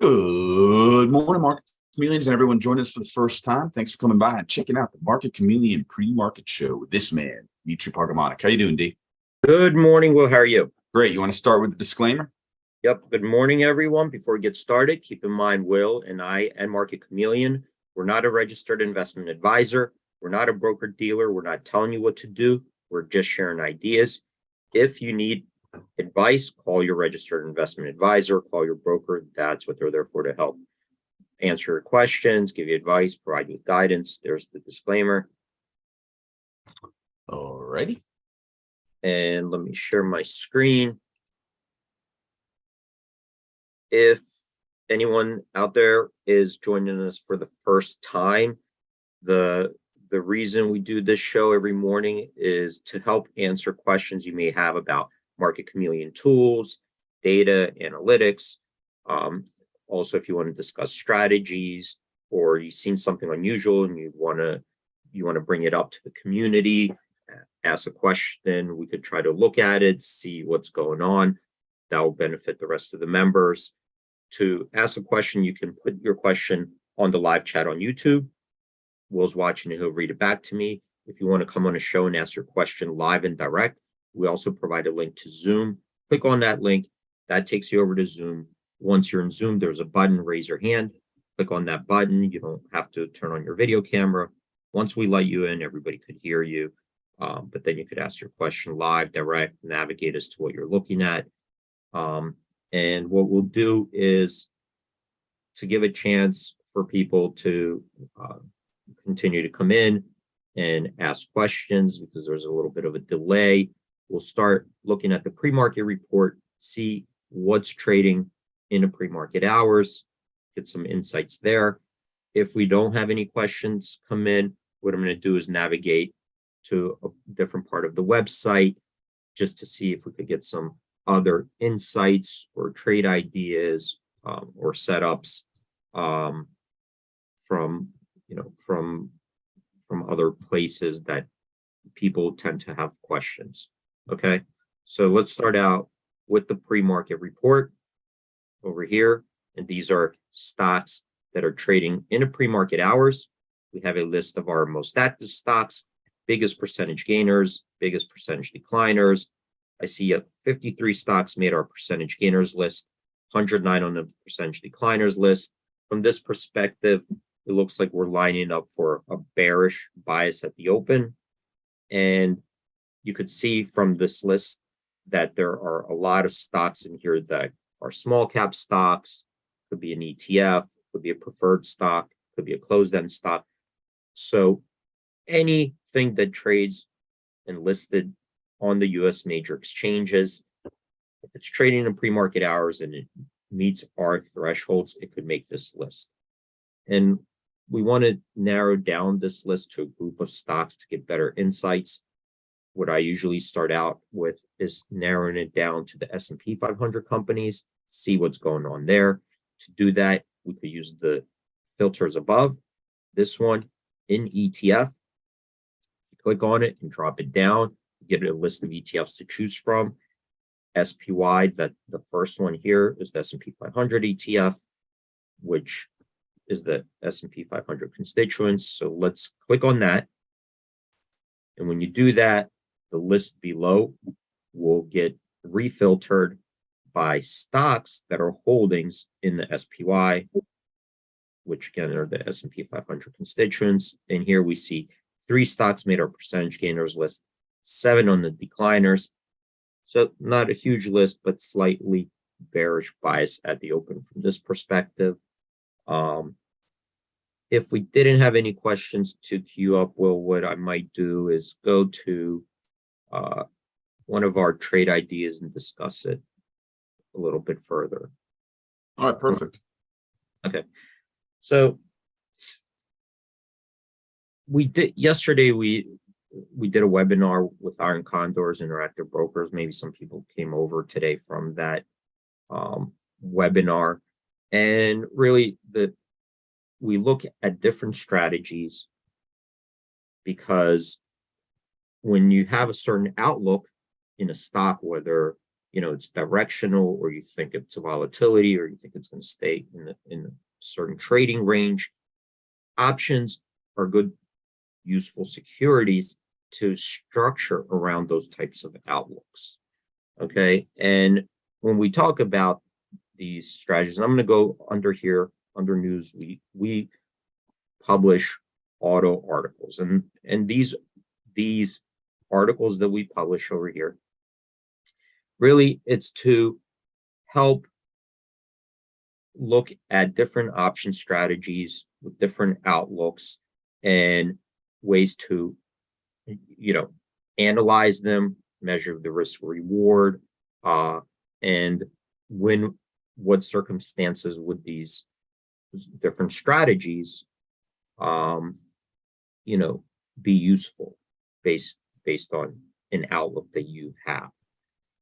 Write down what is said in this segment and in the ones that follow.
Good morning, Market Chameleons, and everyone joining us for the first time. Thanks for coming by and checking out the Market Chameleon pre-market show with this man, Mitri Pargamonic. How you doing, D? Good morning, Will. How are you? Great. You want to start with the disclaimer? Yep. Good morning, everyone. Before we get started, keep in mind, Will and I and Market Chameleon, we're not a registered investment advisor. We're not a broker dealer. We're not telling you what to do. We're just sharing ideas. If you need advice, call your registered investment advisor, call your broker. That's what they're there for, to help answer your questions, give you advice, provide you with guidance. There's the disclaimer. All righty. And let me share my screen. If anyone out there is joining us for the first time, the reason we do this show every morning is to help answer questions you may have about Market Chameleon tools, data, analytics. Also, if you want to discuss strategies or you've seen something unusual and you want to bring it up to the community, ask a question, we could try to look at it, see what's going on. That will benefit the rest of the members. To ask a question, you can put your question on the live chat on YouTube. Will's watching and he'll read it back to me. If you want to come on a show and ask your question live and direct, we also provide a link to Zoom. Click on that link. That takes you over to Zoom. Once you're in Zoom, there's a button, raise your hand. Click on that button. You don't have to turn on your video camera. Once we let you in, everybody could hear you. But then you could ask your question live, direct, navigate as to what you're looking at. And what we'll do is to give a chance for people to continue to come in and ask questions, because there's a little bit of a delay. We'll start looking at the pre-market report, see what's trading in the pre-market hours, get some insights there. If we don't have any questions come in, what I'm going to do is navigate to a different part of the website just to see if we could get some other insights or trade ideas or setups from other places that people tend to have questions. Okay, so let's start out with the pre-market report over here. And these are stocks that are trading in a pre-market hours. We have a list of our most active stocks, biggest percentage gainers, biggest percentage decliners. I see 53 stocks made our percentage gainers list, 109 on the percentage decliners list. From this perspective, it looks like we're lining up for a bearish bias at the open. And you could see from this list that there are a lot of stocks in here that are small cap stocks, could be an ETF, could be a preferred stock, could be a closed-end stock. So anything that trades and listed on the US major exchanges, if it's trading in pre-market hours and it meets our thresholds, it could make this list. And we want to narrow down this list to a group of stocks to get better insights. What I usually start out with is narrowing it down to the S&P 500 companies, see what's going on there. To do that, we could use the filters above. This one in ETF, click on it and drop it down, get a list of ETFs to choose from. SPY, that the first one here is the S&P 500 ETF, which is the S&P 500 constituents. So let's click on that. And when you do that, the list below will get refiltered by stocks that are holdings in the SPY, which again are the S&P 500 constituents. And here we see 3 stocks made our percentage gainers list, 7 on the decliners. So not a huge list, but slightly bearish bias at the open from this perspective. If we didn't have any questions to queue up, well, what I might do is go to one of our trade ideas and discuss it a little bit further. All right, perfect. Okay, so yesterday we did a webinar with Iron Condors Interactive Brokers. Maybe some people came over today from that webinar, and really we look at different strategies, because when you have a certain outlook in a stock, whether it's directional, or you think it's a volatility, or you think it's going to stay in a certain trading range. Options are good, useful securities to structure around those types of outlooks. Okay. And when we talk about these strategies, I'm going to go under here, under news, we publish auto articles, and these articles that we publish over here, really it's to help look at different option strategies with different outlooks and ways to analyze them, measure the risk reward, and what circumstances would these different strategies be useful based on an outlook that you have.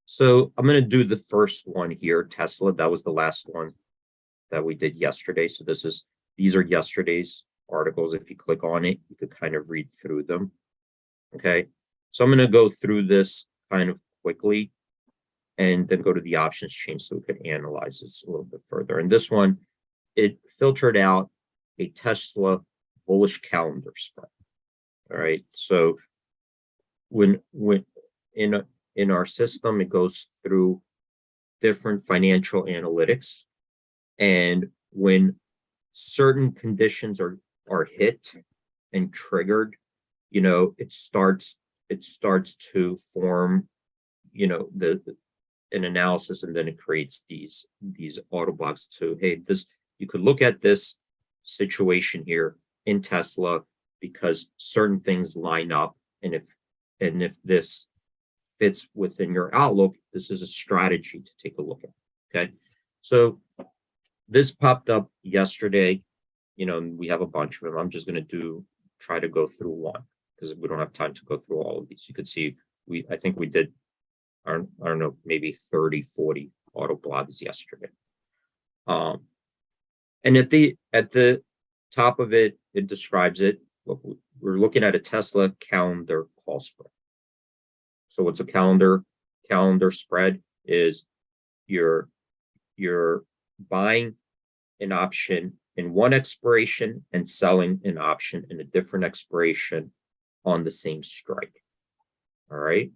So I'm going to do the first one here, Tesla. That was the last one that we did yesterday. So these are yesterday's articles. If you click on it, you could kind of read through them. Okay. So I'm going to go through this kind of quickly and then go to the options chain so we could analyze this a little bit further. And this one, it filtered out a Tesla bullish calendar spread. All right. So when in our system, it goes through different financial analytics, and when certain conditions are hit and triggered, it starts to form an analysis, and then it creates these auto blocks to, hey, you could look at this situation here in Tesla because certain things line up, and if this fits within your outlook, this is a strategy to take a look at. Okay, so this popped up yesterday, and we have a bunch of them. I'm just going to try to go through one because we don't have time to go through all of these. You could see I think we did, I don't know, maybe 30, 40 auto blogs yesterday. And at the top of it, it describes it. Look, we're looking at a Tesla calendar call spread. So what's a calendar spread? Is you're buying an option in one expiration and selling an option in a different expiration on the same strike. All right.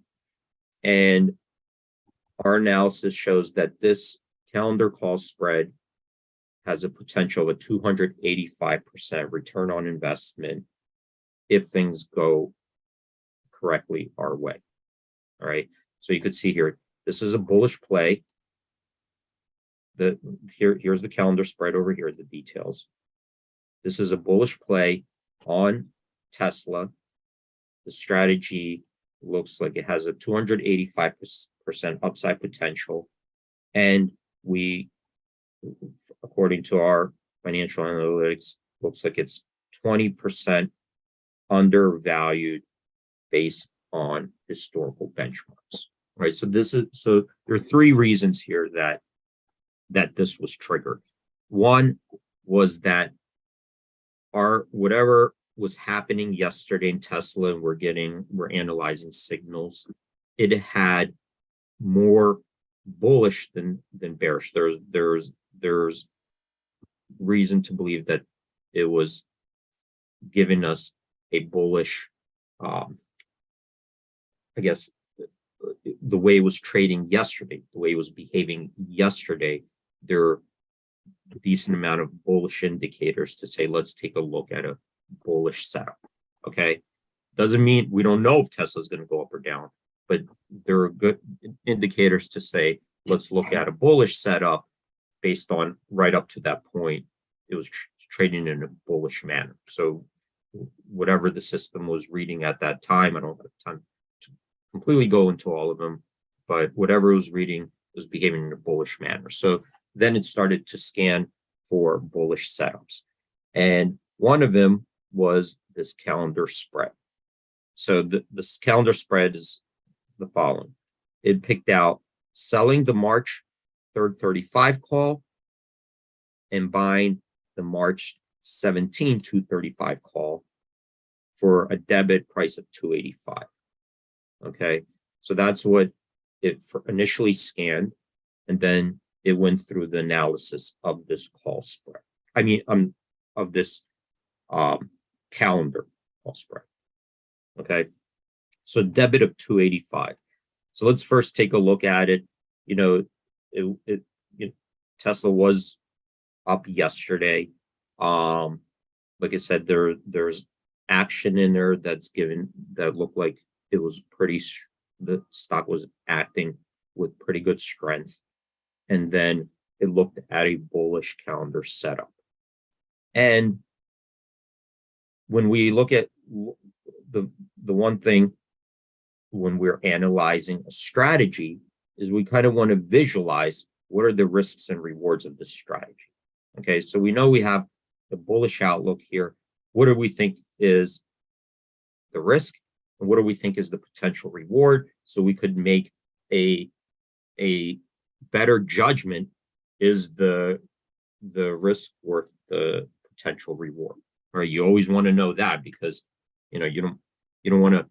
And our analysis shows that this calendar call spread has a potential of a 285% return on investment if things go correctly our way. All right. So you could see here, this is a bullish play. Here's the calendar spread over here, the details. This is a bullish play on Tesla. The strategy looks like it has a 285% upside potential. And according to our financial analytics, looks like it's 20% undervalued based on historical benchmarks. Right. So there are three reasons here that this was triggered. One was that whatever was happening yesterday in Tesla, and we're analyzing signals, it had more bullish than bearish. There's reason to believe that it was giving us a bullish, I guess, the way it was trading yesterday, the way it was behaving yesterday, there are a decent amount of bullish indicators to say, let's take a look at a bullish setup. Okay. Doesn't mean we don't know if Tesla is going to go up or down, but there are good indicators to say, let's look at a bullish setup based on right up to that point, it was trading in a bullish manner. So whatever the system was reading at that time, I don't have time to completely go into all of them, but whatever it was reading was behaving in a bullish manner. So then it started to scan for bullish setups. And one of them was this calendar spread. So this calendar spread is the following. It picked out selling the March 3rd 35 call and buying the March 17 235 call for a debit price of 285. Okay, so that's what initially scanned, and then it went through the analysis of this call spread. Of this calendar call spread. Okay, so debit of 285. So let's first take a look at it. Tesla was up yesterday. Like I said, there's action in there that looked like it was the stock was acting with pretty good strength. And then it looked at a bullish calendar setup. And when we look at the one thing when we're analyzing a strategy is we kind of want to visualize what are the risks and rewards of this strategy. Okay, so we know we have the bullish outlook here. What do we think is the risk? And what do we think is the potential reward? So we could make a better judgment. Is the risk worth the potential reward? Right? You always want to know that, because you don't want to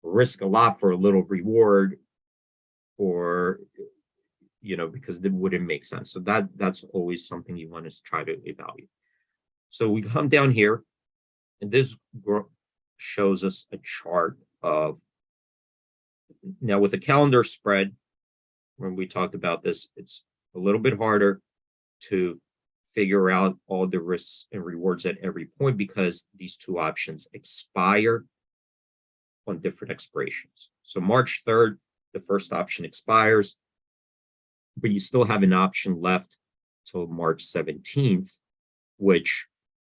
risk a lot for a little reward, or because it wouldn't make sense. So that's always something you want to try to evaluate. So we come down here, and this shows us a chart of, now with a calendar spread, when we talked about this, it's a little bit harder to figure out all the risks and rewards at every point, because these two options expire on different expirations. So March 3rd, the first option expires, but you still have an option left till March 17th, which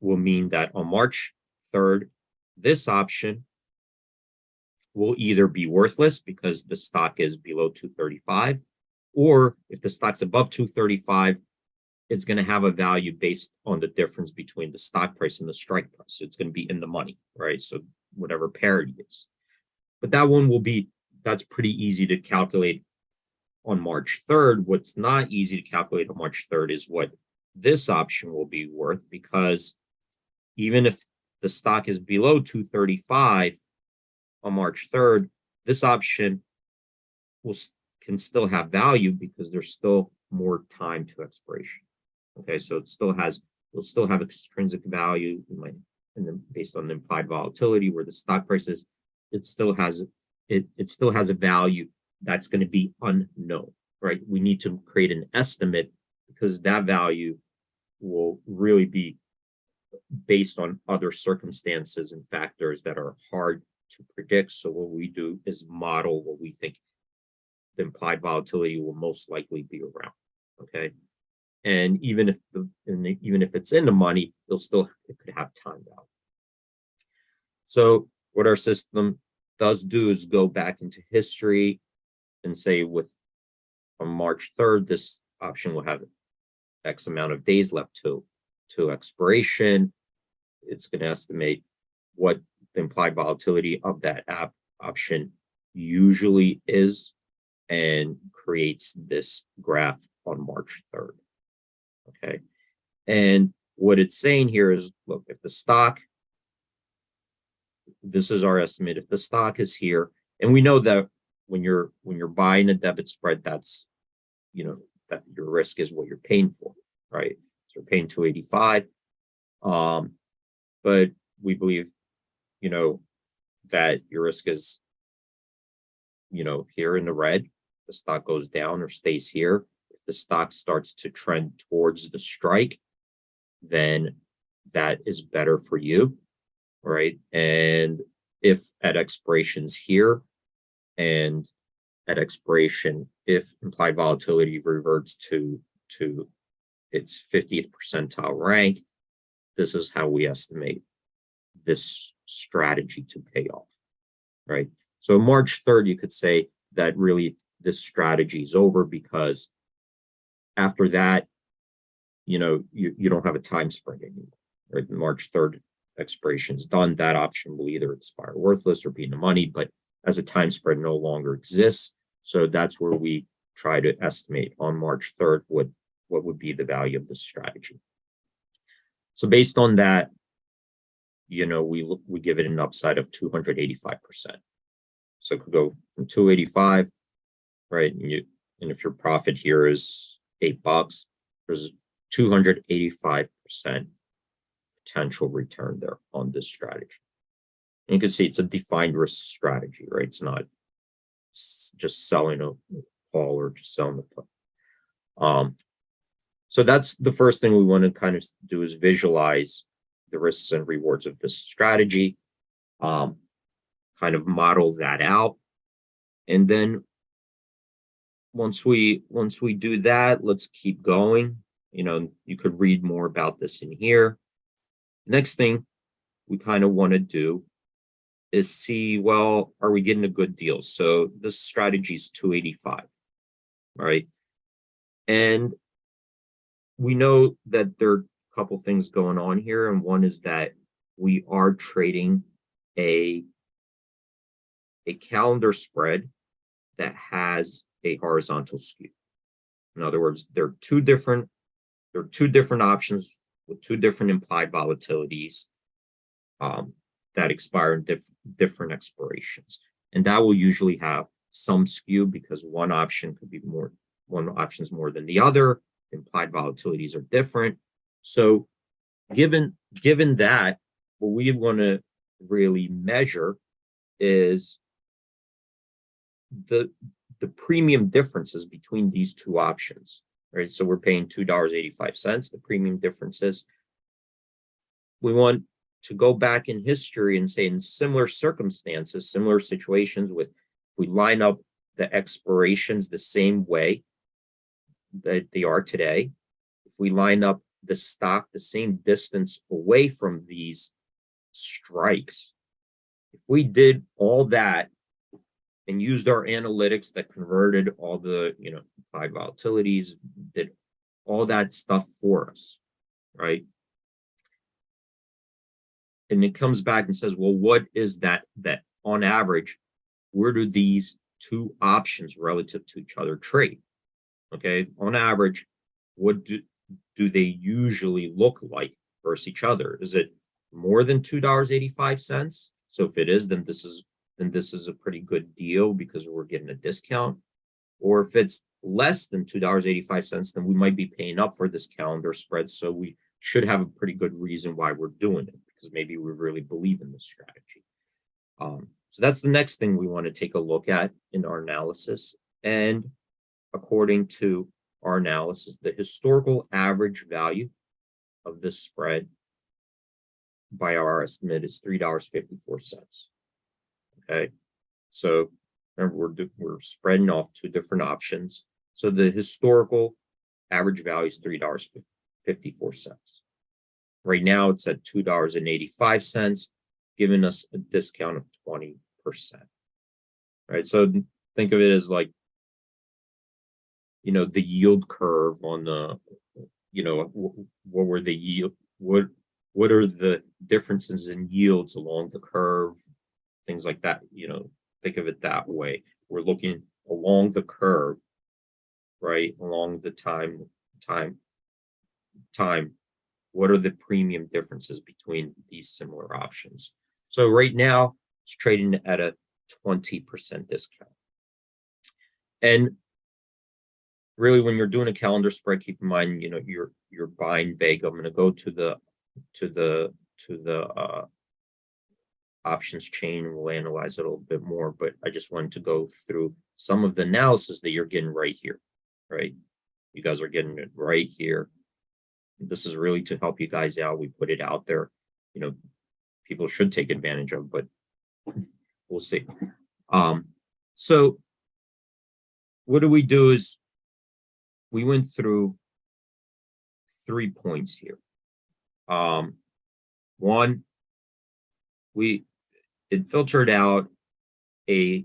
will mean that on March 3rd, this option will either be worthless because the stock is below 235, or if the stock's above 235, it's going to have a value based on the difference between the stock price and the strike price. So it's going to be in the money, right? So whatever parity is. But that's pretty easy to calculate on March 3rd. What's not easy to calculate on March 3rd is what this option will be worth, because even if the stock is below 235 on March 3rd, this option can still have value because there's still more time to expiration. Okay, so you'll still have extrinsic value based on the implied volatility where the stock price is. It still has a value that's going to be unknown, right? We need to create an estimate, because that value will really be based on other circumstances and factors that are hard to predict. So what we do is model what we think the implied volatility will most likely be around. Okay, and even if it's in the money, it could have time value. So what our system does do is go back into history and say, on March 3rd, this option will have X amount of days left to expiration. It's going to estimate what the implied volatility of that option usually is, and creates this graph on March 3rd. Okay. And what it's saying here is, look, if the stock, this is our estimate, if the stock is here, and we know that when you're buying a debit spread, that's, that your risk is what you're paying for, right? So you're paying 285. But we believe, that your risk is, here in the red. The stock goes down or stays here. If the stock starts to trend towards the strike, then that is better for you, right? And if at expirations here, and at expiration, if implied volatility reverts to its 50th percentile rank, this is how we estimate this strategy to pay off, right? So March 3rd, you could say that really this strategy is over, because after that, you don't have a time spread anymore. Right? March 3rd expiration is done. That option will either expire worthless or be in the money, but as a time spread no longer exists. So that's where we try to estimate on March 3rd what would be the value of this strategy. So based on that, we give it an upside of 285%. So it could go from 285 right? And if your profit here is $8, there's 285% potential return there on this strategy. And you can see it's a defined risk strategy, right? It's not just selling a call or just selling the put. So that's the first thing we want to kind of do, is visualize the risks and rewards of this strategy, kind of model that out. And then once we do that, let's keep going. You could read more about this in here. Next thing we kind of want to do is see, well, are we getting a good deal? So this strategy is 285, right? And we know that there are a couple things going on here. And one is that we are trading a calendar spread that has a horizontal skew. In other words, there are two different options with two different implied volatilities that expire in different expirations. And that will usually have some skew because one option is more than the other. Implied volatilities are different. So given that, what we want to really measure is the premium differences between these two options, right? So we're paying $2.85, the premium differences. We want to go back in history and say, in similar circumstances, similar situations, if we line up the expirations the same way that they are today, if we line up the stock the same distance away from these strikes, if we did all that and used our analytics that converted all the implied volatilities, did all that stuff for us, right? And it comes back and says, well, what is that on average, where do these two options relative to each other trade? Okay, on average, what do they usually look like versus each other? Is it more than $2.85? So if it is, then this is a pretty good deal because we're getting a discount. Or if it's less than $2.85, then we might be paying up for this calendar spread. So we should have a pretty good reason why we're doing it, because maybe we really believe in this strategy. So that's the next thing we want to take a look at in our analysis. And according to our analysis, the historical average value of this spread by our estimate is $3.54. Okay, so remember, we're spreading off two different options. So the historical average value is $3.54. Right now, it's at $2.85, giving us a discount of 20%. Right, so think of it as like, the yield curve on the, what were the yield, what are the differences in yields along the curve, things like that. Think of it that way. We're looking along the curve, right? Along the time. What are the premium differences between these similar options? So right now it's trading at a 20% discount. And really, when you're doing a calendar spread, keep in mind, you're buying Vega. I'm going to go to the options chain, and we'll analyze it a little bit more. But I just wanted to go through some of the analysis that you're getting right here, right? You guys are getting it right here. This is really to help you guys out. We put it out there. People should take advantage of, but we'll see. So what do we do is we went through 3 points here. One, it filtered out a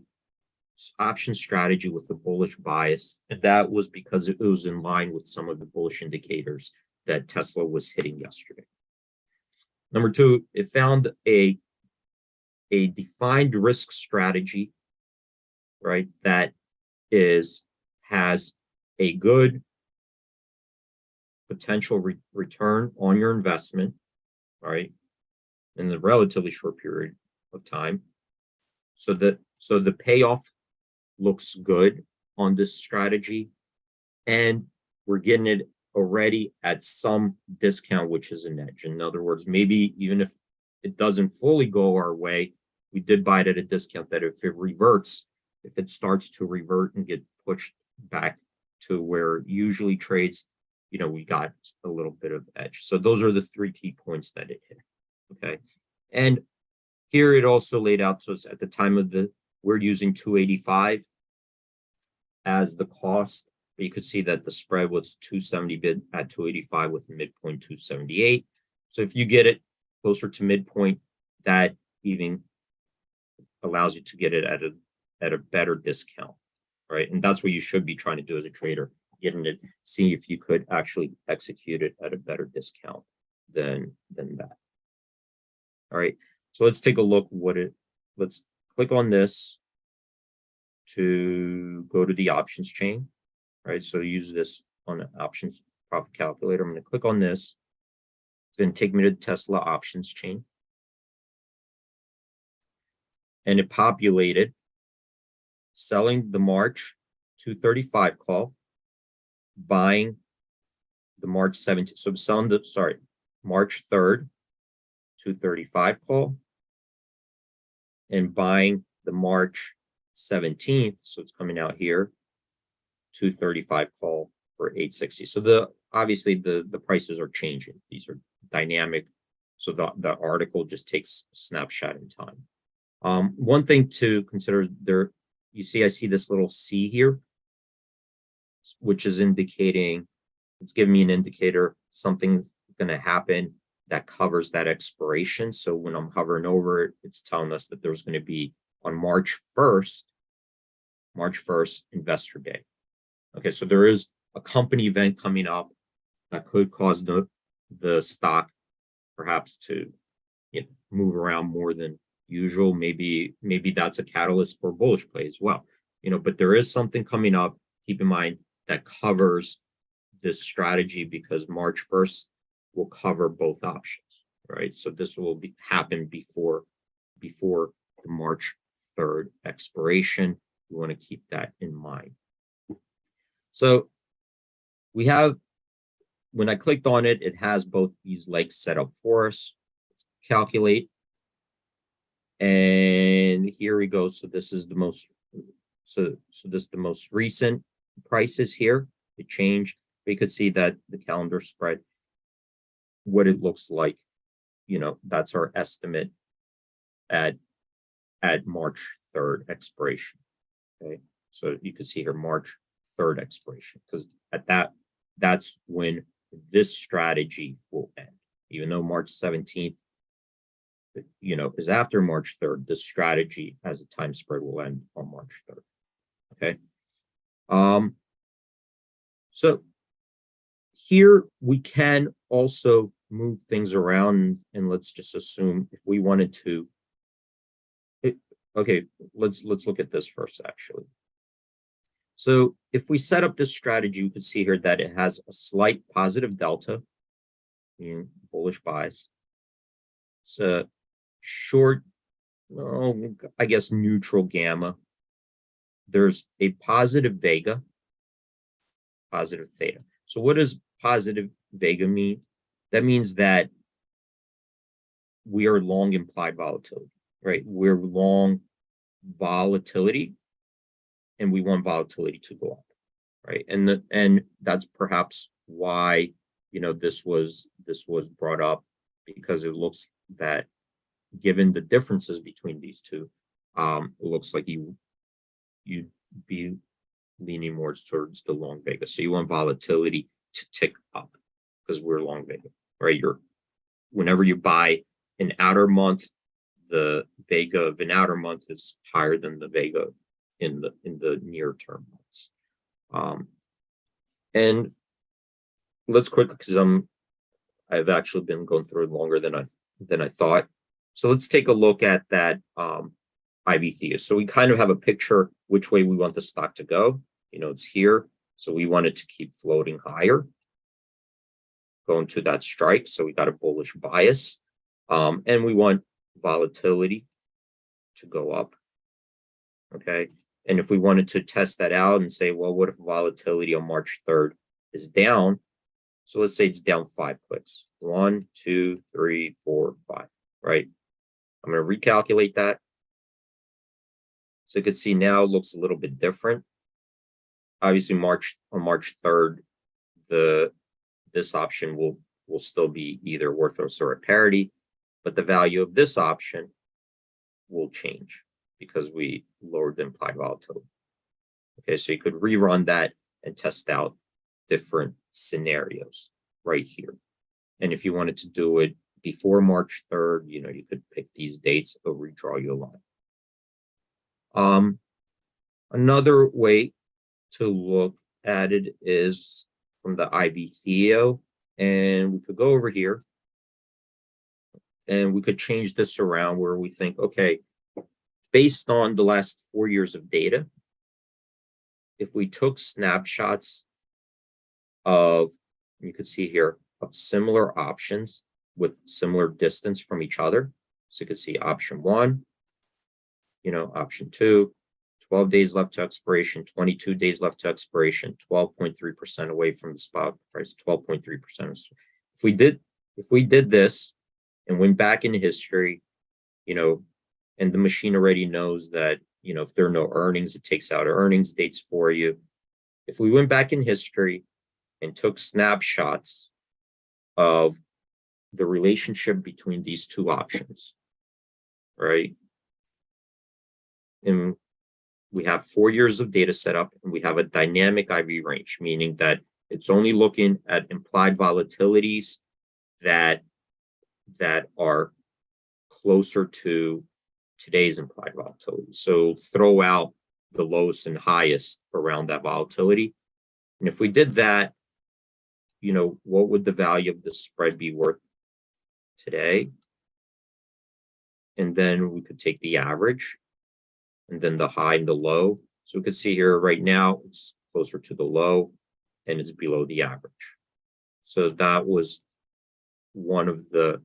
option strategy with a bullish bias, and that was because it was in line with some of the bullish indicators that Tesla was hitting yesterday. Number two, it found a defined risk strategy, right, that has a good potential return on your investment, right, in a relatively short period of time. So the payoff looks good. on this strategy, and we're getting it already at some discount, which is an edge. In other words, maybe even if it doesn't fully go our way, we did buy it at a discount that if it reverts, if it starts to revert and get pushed back to where it usually trades, we got a little bit of edge. So those are the 3 key points that it hit. Okay. And here it also laid out, so it's at the time of we're using 285 as the cost. You could see that the spread was 270 bid at 285 with a midpoint 278. So if you get it closer to midpoint, that even allows you to get it at a better discount, right? And that's what you should be trying to do as a trader, getting it, see if you could actually execute it at a better discount than that. All right, so let's take a look let's click on this to go to the options chain. Right, so use this on the options profit calculator. I'm going to click on this. It's going to take me to the Tesla options chain. And it populated selling the March 235 call, buying the March 17th. So I'm selling March 3rd, 235 call, and buying the March 17th. So it's coming out here. 235 call for 860. So obviously the prices are changing. These are dynamic. So the article just takes a snapshot in time. One thing to consider there, I see this little C here, which is indicating, it's giving me an indicator something's going to happen that covers that expiration. So when I'm hovering over it, it's telling us that there's going to be on March 1st, Investor Day. Okay, so there is a company event coming up that could cause the stock perhaps to move around more than usual. Maybe that's a catalyst for bullish play as well. But there is something coming up, keep in mind, that covers this strategy, because March 1st will cover both options, right? So this will happen before the March 3rd expiration. You want to keep that in mind. So we have, when I clicked on it, it has both these legs set up for us. Calculate. And here we go. So this is the most, this is the most recent prices here. It changed. We could see that the calendar spread, what it looks like, that's our estimate at March 3rd expiration. Okay. So you can see here, March 3rd expiration, because that's when this strategy will end. Even though March 17th, is after March 3rd, this strategy as a time spread will end on March 3rd. Okay. So here we can also move things around, and let's just assume if we wanted to. Okay, let's look at this first, actually. So if we set up this strategy, you can see here that it has a slight positive delta, meaning bullish buys. It's a short, I guess, neutral gamma. There's a positive vega, positive theta. So what does positive vega mean? That means that we are long implied volatility, right? We're long volatility, and we want volatility to go up, right? And that's perhaps why this was brought up, because it looks that, given the differences between these two, it looks like you'd be leaning more towards the long vega. So you want volatility to tick up because we're long vega, right? Whenever you buy an outer month, the vega of an outer month is higher than the vega in the near term months. And let's quickly, because I've actually been going through it longer than I thought. So let's take a look at that IV theta. So we kind of have a picture which way we want the stock to go. It's here. So we want it to keep floating higher, going to that strike. So we got a bullish bias. And we want volatility to go up. Okay. And if we wanted to test that out and say, well, what if volatility on March 3rd is down? So let's say it's down 5 clicks. 1, 2, 3, 4, 5, right? I'm going to recalculate that. So you can see now it looks a little bit different. Obviously, on March 3rd, this option will still be either worthless or at parity, but the value of this option will change because we lowered the implied volatility. Okay, so you could rerun that and test out different scenarios right here. And if you wanted to do it before March 3rd, you could pick these dates or redraw your line. Another way to look at it is from the IBKR, and we could go over here and we could change this around where we think, okay, based on the last 4 years of data, if we took snapshots of, you could see here, of similar options with similar distance from each other. So you could see option 1, option 2, 12 days left to expiration, 22 days left to expiration, 12.3% away from the spot price, 12.3%. If we did this and went back in history, and the machine already knows that, if there are no earnings, it takes out earnings dates for you. If we went back in history and took snapshots of the relationship between these two options, right? And we have 4 years of data set up, and we have a dynamic IV range, meaning that it's only looking at implied volatilities that are closer to today's implied volatility. So throw out the lowest and highest around that volatility. And if we did that, what would the value of the spread be worth today? And then we could take the average and then the high and the low. So we could see here right now, it's closer to the low and it's below the average. So that was one of the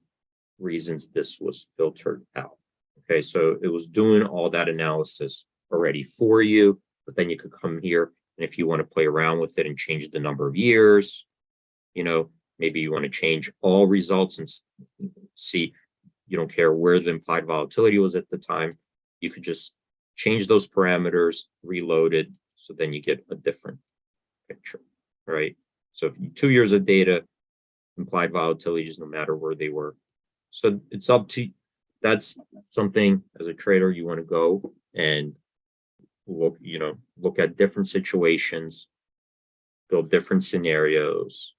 reasons this was filtered out. Okay, so it was doing all that analysis already for you, but then you could come here, and if you want to play around with it and change the number of years, maybe you want to change all results and see, you don't care where the implied volatility was at the time, you could just change those parameters, reload it, so then you get a different picture, right? So if 2 years of data, implied volatilities, no matter where they were. So it's up to, that's something as a trader you want to go and look at different situations, build different scenarios,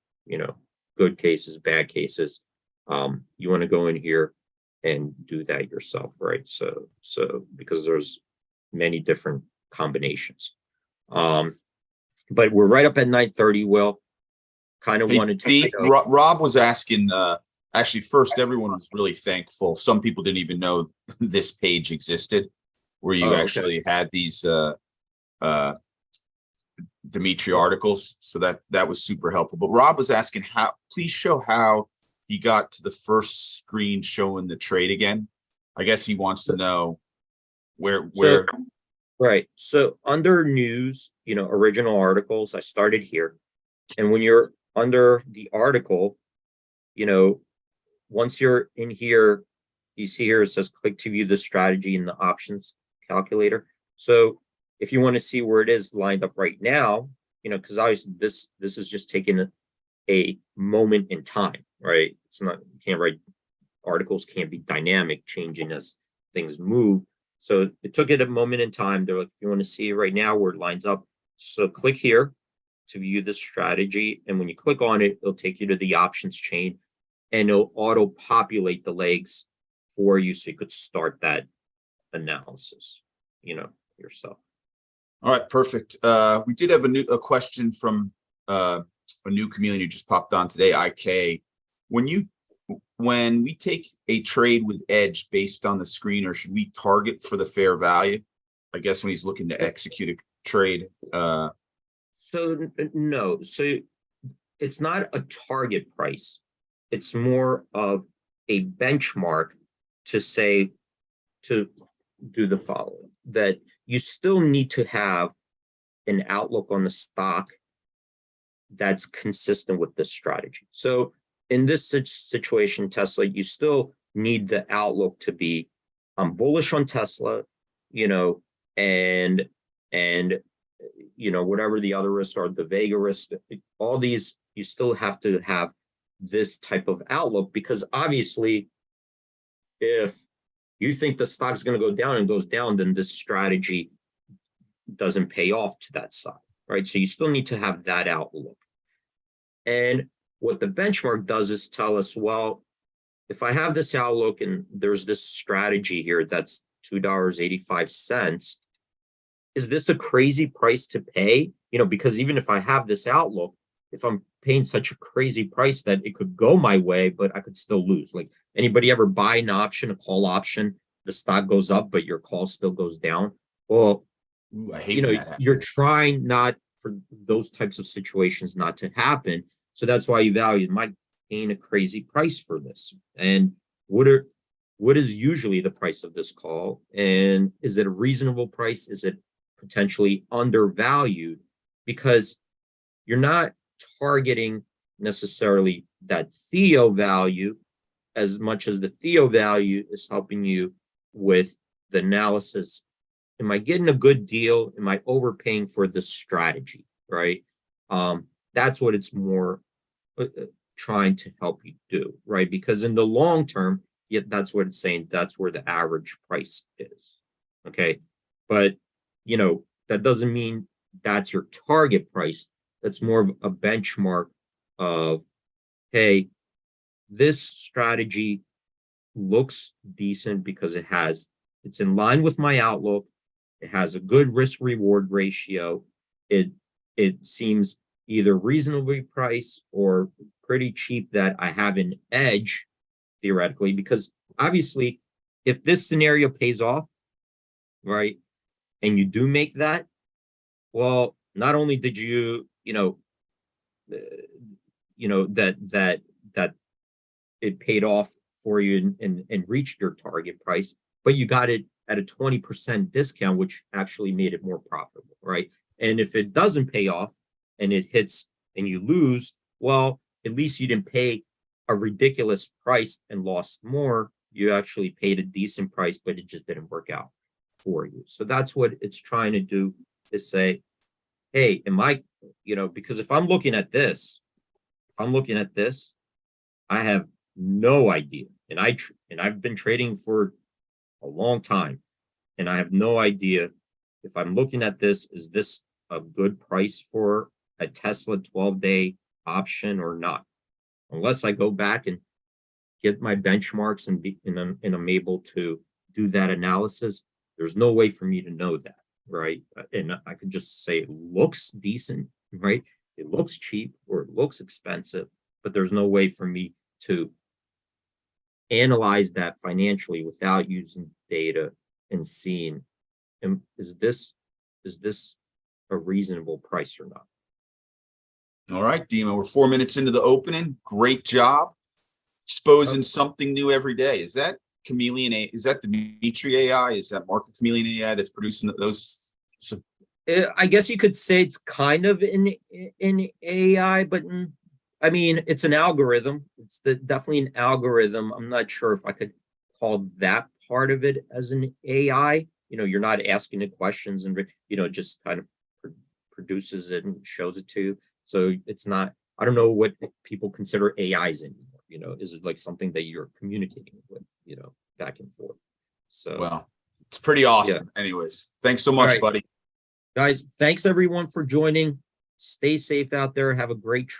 good cases, bad cases. You want to go in here and do that yourself, right? So because there's many different combinations. But we're right up at 9:30, Will. Kind of wanted to. Rob was asking, actually, first, everyone was really thankful. Some people didn't even know this page existed, where you actually had these Dimitri articles. So that was super helpful. But Rob was asking, please show how he got to the first screen showing the trade again. I guess he wants to know where. Right. So under news, original articles, I started here. And when you're under the article, once you're in here, you see here, it says click to view the strategy in the options calculator. So if you want to see where it is lined up right now, because obviously this is just taking a moment in time, right? It's not, you can't write, articles can't be dynamic, changing as things move. So it took it a moment in time. They're like, you want to see right now where it lines up. So click here to view the strategy. And when you click on it, it'll take you to the options chain and it'll auto populate the legs for you. So you could start that analysis, yourself. All right, perfect. We did have a question from a new chameleon who just popped on today, IK. When we take a trade with edge based on the screener, should we target for the fair value? I guess when he's looking to execute a trade. So no, so it's not a target price. It's more of a benchmark to say, to do the following, that you still need to have an outlook on the stock that's consistent with this strategy. So in this situation, Tesla, you still need the outlook to be, I'm bullish on Tesla, and whatever the other risks are, the Vega risk, all these, you still have to have this type of outlook, because obviously if you think the stock's going to go down and goes down, then this strategy doesn't pay off to that side, right? So you still need to have that outlook. And what the benchmark does is tell us, well, if I have this outlook and there's this strategy here that's $2.85, is this a crazy price to pay? Because even if I have this outlook, if I'm paying such a crazy price that it could go my way, but I could still lose. Like, anybody ever buy an option, a call option, the stock goes up, but your call still goes down? Well, Ooh, I hate that. you're trying not for those types of situations not to happen. So that's why you value, am I paying a crazy price for this? And what is usually the price of this call? And is it a reasonable price? Is it potentially undervalued? Because you're not targeting necessarily that Theo value as much as the Theo value is helping you with the analysis. Am I getting a good deal? Am I overpaying for this strategy, right? That's what it's more trying to help you do, right? Because in the long term, that's what it's saying. That's where the average price is, okay? But, that doesn't mean that's your target price. That's more of a benchmark of, hey, this strategy looks decent because it's in line with my outlook. It has a good risk reward ratio. It seems either reasonably priced or pretty cheap that I have an edge theoretically, because obviously if this scenario pays off, right, and you do make that, well, not only did you, that it paid off for you and reached your target price, but you got it at a 20% discount, which actually made it more profitable, right? And if it doesn't pay off and it hits and you lose, well, at least you didn't pay a ridiculous price and lost more. You actually paid a decent price, but it just didn't work out for you. So that's what it's trying to do, is say, hey, because if I'm looking at this, I have no idea. And I've been trading for a long time, and I have no idea if I'm looking at this, is this a good price for a Tesla 12-day option or not? Unless I go back and get my benchmarks and I'm able to do that analysis, there's no way for me to know that, right? And I could just say it looks decent, right? It looks cheap or it looks expensive, but there's no way for me to analyze that financially without using data and seeing, is this a reasonable price or not? All right, Dima, we're 4 minutes into the opening. Great job exposing something new every day. Is that Chameleon? Is that Dimitri AI? Is that MarketChameleon AI that's producing those? I guess you could say it's kind of in AI, but I mean, it's an algorithm. It's definitely an algorithm. I'm not sure if I could call that part of it as an AI. You're not asking it questions and, just kind of produces it and shows it to you. So it's not, I don't know what people consider AIs anymore. Is it like something that you're communicating with, back and forth? So, well, it's pretty awesome. Yeah. Anyways, thanks so much, buddy. Guys, thanks everyone for joining. Stay safe out there. Have a great